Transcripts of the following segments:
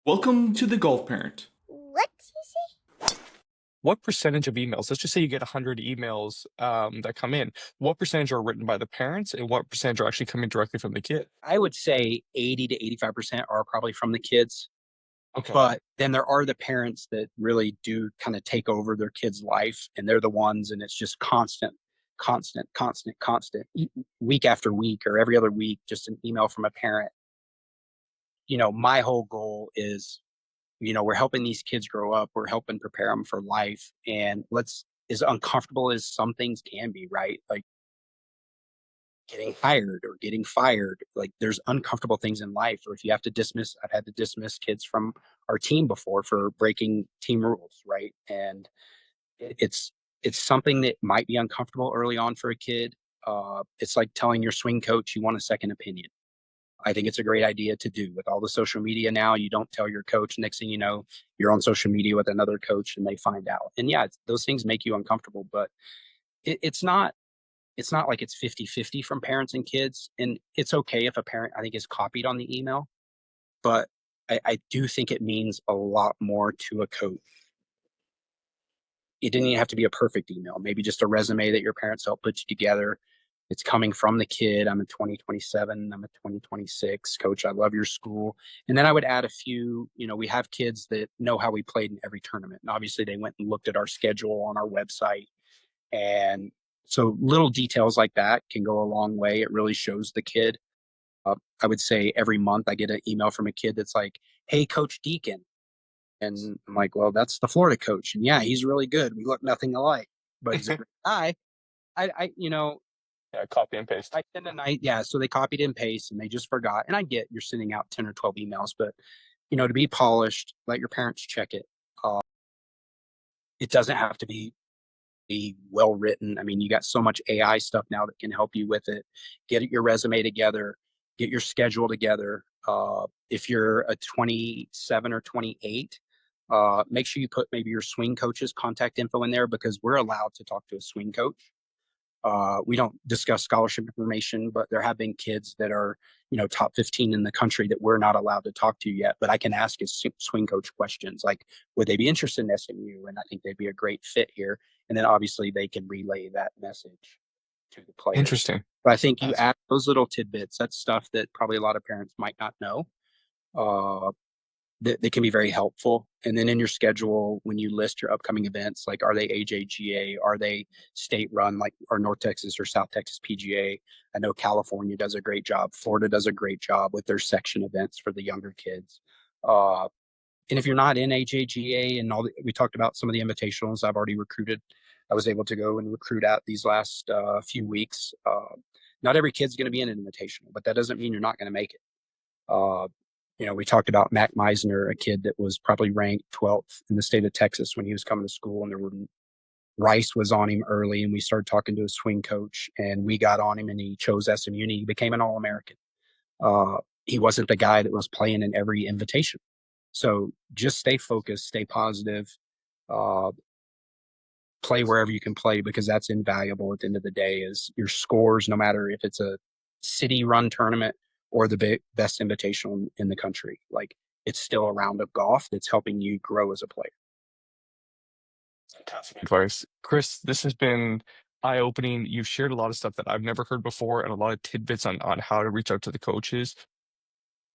Welcome to the Golf Parent. What you say? What percentage of emails, let's just say you get 100 emails that come in, what percentage are written by the parents and what percentage are actually coming directly from the kid? I would say 80 to 85% are probably from the kids. Okay. But then there are the parents that really do kind of take over their kid's life, and they're the ones, and it's just constant, constant, constant, constant, week after week or every other week, just an email from a parent. My whole goal is, we're helping these kids grow up, we're helping prepare them for life. And as uncomfortable as some things can be, right? Like getting hired or getting fired. Like there's uncomfortable things in life, or if you have to dismiss, I've had to dismiss kids from our team before for breaking team rules, right? And it's it's something that might be uncomfortable early on for a kid. It's like telling your swing coach you want a second opinion. I think it's a great idea to do with all the social media now. You don't tell your coach. Next thing you know, you're on social media with another coach and they find out. And yeah, those things make you uncomfortable, but it's not like it's 50-50 from parents and kids. And it's okay if a parent, I think, is copied on the email, but I do think it means a lot more to a coach. It didn't even have to be a perfect email, maybe just a resume that your parents helped put you together. It's coming from the kid. I'm a 2027. I'm a 2026 coach. I love your school. And then I would add a few, we have kids that know how we played in every tournament. And obviously they went and looked at our schedule on our website. And so little details like that can go a long way. It really shows the kid. I would say every month I get an email from a kid that's like, "Hey, Coach Deacon." And I'm like, "Well, that's the Florida coach. And yeah, he's really good. We look nothing alike, but he's a great guy." Yeah, copy and paste. I tend to night, yeah. So they copied and paste and they just forgot. And I get you're sending out 10 or 12 emails, but to be polished, let your parents check it. It doesn't have to be well written. I mean, you got so much AI stuff now that can help you with it. Get your resume together, get your schedule together. If you're a 27 or 28, make sure you put maybe your swing coach's contact info in there because we're allowed to talk to a swing coach. We don't discuss scholarship information, but there have been kids that are, top 15 in the country that we're not allowed to talk to yet. But I can ask as swing coach questions like, would they be interested in SMU? And I think they'd be a great fit here. And then obviously they can relay that message to the players. Interesting. But I think you That's add those little tidbits. That's stuff that probably a lot of parents might not know. Uh, that can be very helpful. And then in your schedule, when you list your upcoming events, like are they AJGA? Are they state run like or North Texas or South Texas PGA? I know California does a great job. Florida does a great job with their section events for the younger kids. Uh, and if you're not in AJGA and we talked about some of the invitationals I've already recruited. I was able to go and recruit out these last few weeks. Not every kid's going to be in an invitational, but that doesn't mean you're not going to make it. Uh, we talked about Mac Meisner, a kid that was probably ranked 12th in the state of Texas when he was coming to school, and Rice was on him early, and we started talking to a swing coach, and we got on him, and he chose SMU, and he became an All-American. He wasn't the guy that was playing in every invitation. So just stay focused, stay positive, uh, play wherever you can play because that's invaluable at the end of the day is your scores, no matter if it's a city run tournament or the best invitational in the country. Like it's still a round of golf that's helping you grow as a player. fantastic advice. Chris, this has been eye-opening. You've shared a lot of stuff that I've never heard before and a lot of tidbits on how to reach out to the coaches.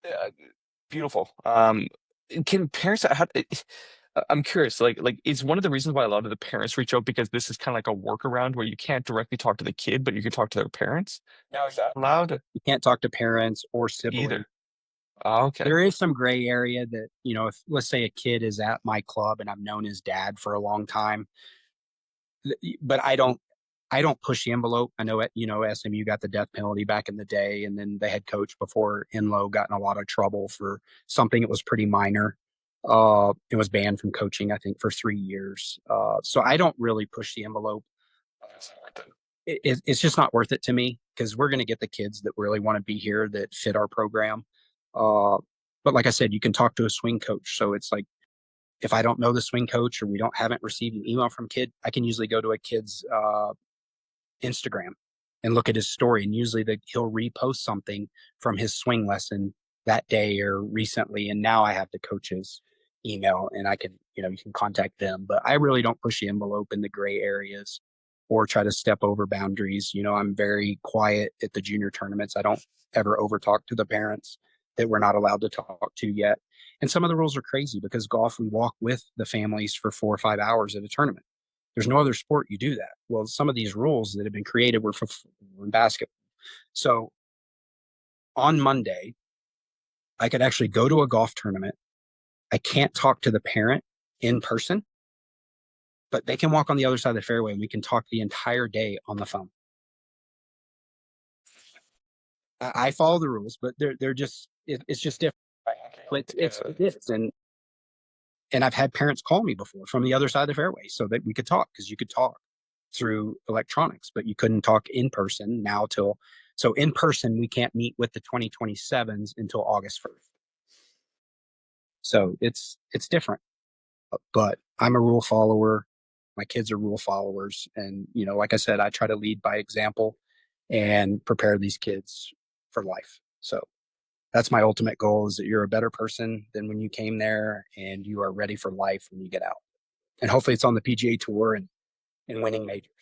Uh, Beautiful. Can parents I'm curious, like is one of the reasons why a lot of the parents reach out because this is kind of like a workaround where you can't directly talk to the kid, but you can talk to their parents? Now, is that allowed? You can't talk to parents or siblings. Either. Oh, okay. There is some gray area that, if let's say a kid is at my club and I've known his dad for a long time, but I don't push the envelope. I know SMU got the death penalty back in the day, and then the head coach before Enloe got in a lot of trouble for something that was pretty minor. It was banned from coaching, I think, for 3 years. So I don't really push the envelope. It's just not worth it to me because we're going to get the kids that really want to be here that fit our program. Uh, but like I said, you can talk to a swing coach. So it's like if I don't know the swing coach or we haven't received an email from kid, I can usually go to a kid's Instagram and look at his story. And usually he'll repost something from his swing lesson that day or recently. And now I have the coach's email and I can, you can contact them. But I really don't push the envelope in the gray areas or try to step over boundaries. I'm very quiet at the junior tournaments. I don't ever over talk to the parents that we're not allowed to talk to yet. And some of the rules are crazy because golf, we walk with the families for 4 or 5 hours at a tournament. There's no other sport you do that. Well, some of these rules that have been created were for basketball. So on Monday, I could actually go to a golf tournament. I can't talk to the parent in person, but they can walk on the other side of the fairway and we can talk the entire day on the phone. I follow the rules, but they're just, it's just different. It is. And I've had parents call me before from the other side of the fairway so that we could talk, because you could talk through electronics, but you couldn't talk in person so in person, we can't meet with the 2027s until August 1st. So it's different, but I'm a rule follower. My kids are rule followers. And, like I said, I try to lead by example and prepare these kids for life. So that's my ultimate goal, is that you're a better person than when you came there and you are ready for life when you get out. And hopefully it's on the PGA Tour and winning majors.